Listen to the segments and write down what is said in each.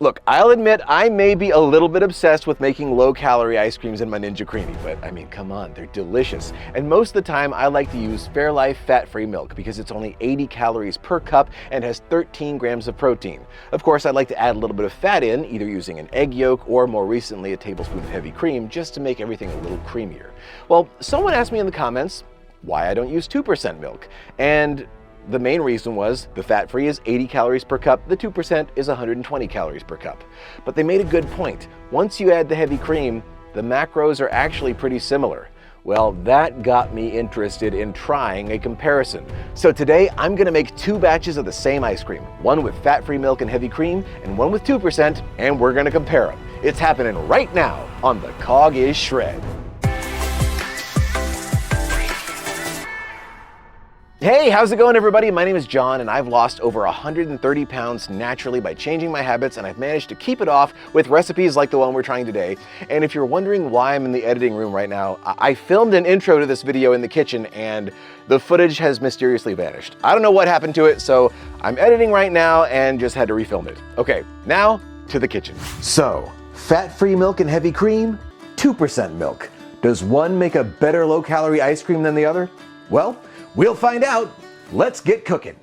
Look, I'll admit I may be a little bit obsessed with making low-calorie ice creams in my Ninja Creami, but I mean, come on, they're delicious. And most of the time, I like to use Fairlife fat-free milk because it's only 80 calories per cup and has 13 grams of protein. Of course, I like to add a little bit of fat in, either using an egg yolk or more recently a tablespoon of heavy cream, just to make everything a little creamier. Well, someone asked me in the comments why I don't use 2% milk, and the main reason was the fat-free is 80 calories per cup, the 2% is 120 calories per cup. But they made a good point. Once you add the heavy cream, the macros are actually pretty similar. Well, that got me interested in trying a comparison. So today, I'm gonna make 2 batches of the same ice cream, one with fat-free milk and heavy cream, and one with 2%, and we're gonna compare them. It's happening right now on The Cog is Shred. Hey, how's it going, everybody? My name is John, and I've lost over 130 pounds naturally by changing my habits, and I've managed to keep it off with recipes like the one we're trying today. And if you're wondering why I'm in the editing room right now, I filmed an intro to this video in the kitchen, and the footage has mysteriously vanished. I don't know what happened to it, so I'm editing right now and just had to refilm it. Okay, now to the kitchen. So, fat-free milk and heavy cream, 2% milk. Does one make a better low-calorie ice cream than the other? Well, we'll find out. Let's get cooking.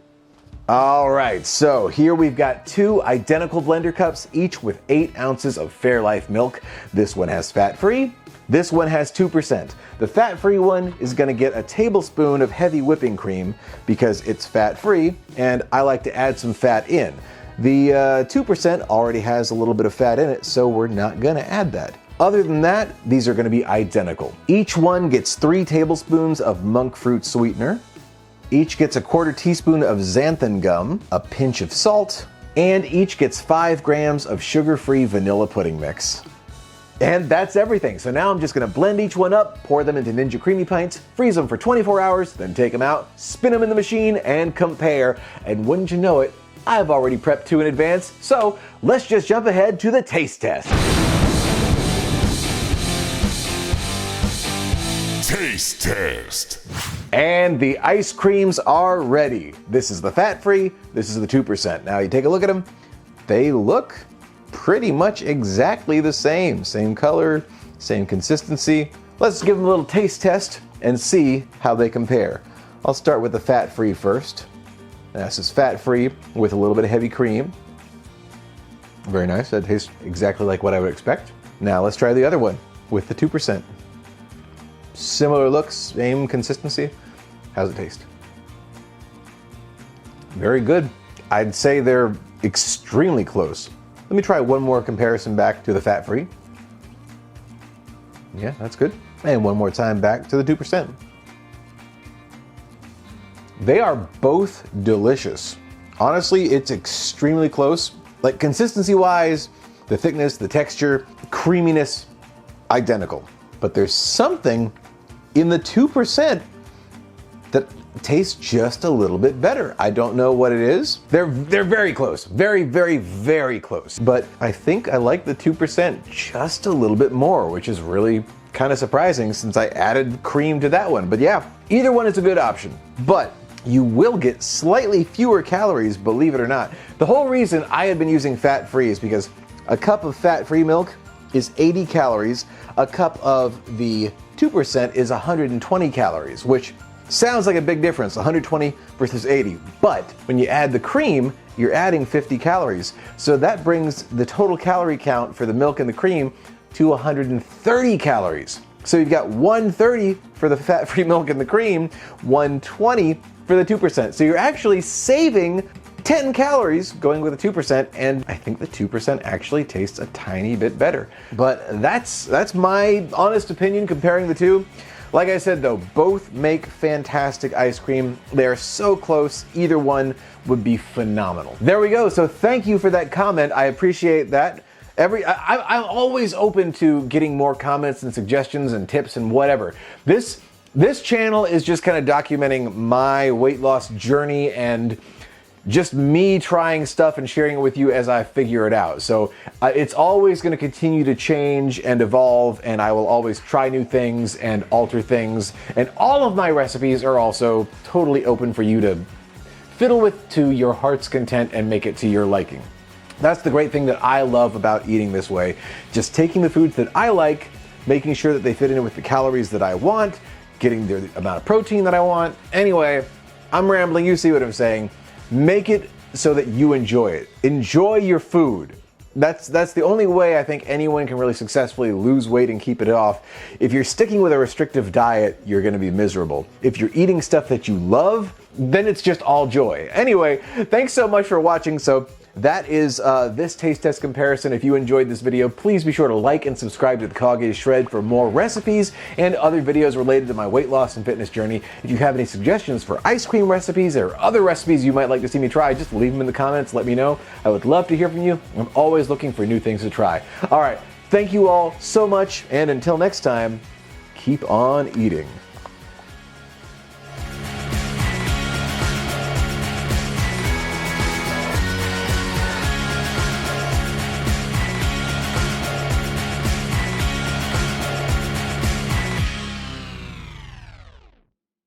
All right, so here we've got 2 identical blender cups, each with 8 ounces of Fairlife milk. This one has fat-free, this one has 2%. The fat-free one is gonna get a tablespoon of heavy whipping cream because it's fat-free, and I like to add some fat in. The 2% already has a little bit of fat in it, so we're not gonna add that. Other than that, these are going to be identical. Each one gets 3 tablespoons of Monkfruit Sweetener. Each gets a 1/4 teaspoon of Xanthan Gum, a pinch of salt, and each gets 5 grams of sugar-free vanilla pudding mix. And that's everything. So now I'm just going to blend each one up, pour them into Ninja Creami pints, freeze them for 24 hours, then take them out, spin them in the machine, and compare. And wouldn't you know it, I've already prepped 2 in advance. So let's just jump ahead to the taste test. Taste test. And the ice creams are ready. This is the fat-free, this is the 2%. Now you take a look at them, they look pretty much exactly the same. Same color, same consistency. Let's give them a little taste test and see how they compare. I'll start with the fat-free first. This is fat-free with a little bit of heavy cream. Very nice, that tastes exactly like what I would expect. Now let's try the other one with the 2%. Similar looks, same consistency. How's it taste? Very good. I'd say they're extremely close. Let me try one more comparison back to the fat-free. Yeah, that's good. And one more time back to the 2%. They are both delicious. Honestly, it's extremely close. Like consistency-wise, the thickness, the texture, creaminess, identical. But there's something in the 2% that tastes just a little bit better. I don't know what it is. They're very close. Very, very, very close. But I think I like the 2% just a little bit more, which is really kind of surprising since I added cream to that one. But yeah, either one is a good option. But you will get slightly fewer calories, believe it or not. The whole reason I had been using fat-free is because a cup of fat-free milk is 80 calories. A cup of the 2% is 120 calories, which sounds like a big difference, 120 versus 80. But when you add the cream, you're adding 50 calories. So that brings the total calorie count for the milk and the cream to 130 calories. So you've got 130 for the fat-free milk and the cream, 120 for the 2%. So you're actually saving 10 calories going with the 2%, and I think the 2% actually tastes a tiny bit better. But that's my honest opinion comparing the two. Like I said though, both make fantastic ice cream. They're so close, either one would be phenomenal. There we go, so thank you for that comment, I appreciate that. I'm always open to getting more comments and suggestions and tips and whatever. This channel is just kind of documenting my weight loss journey and just me trying stuff and sharing it with you as I figure it out. So it's always going to continue to change and evolve, and I will always try new things and alter things. And all of my recipes are also totally open for you to fiddle with to your heart's content and make it to your liking. That's the great thing that I love about eating this way. Just taking the foods that I like, making sure that they fit in with the calories that I want, getting the amount of protein that I want. Anyway, I'm rambling, you see what I'm saying. Make it so that you enjoy it. Enjoy your food. That's the only way I think anyone can really successfully lose weight and keep it off. If you're sticking with a restrictive diet, you're gonna be miserable. If you're eating stuff that you love, then it's just all joy. Anyway, thanks so much for watching. So that is this taste test comparison. If you enjoyed this video, please be sure to like and subscribe to the Cog Shred for more recipes and other videos related to my weight loss and fitness journey. If you have any suggestions for ice cream recipes or other recipes you might like to see me try, just leave them in the comments, let me know. I would love to hear from you. I'm always looking for new things to try. All right, thank you all so much, and until next time, keep on eating.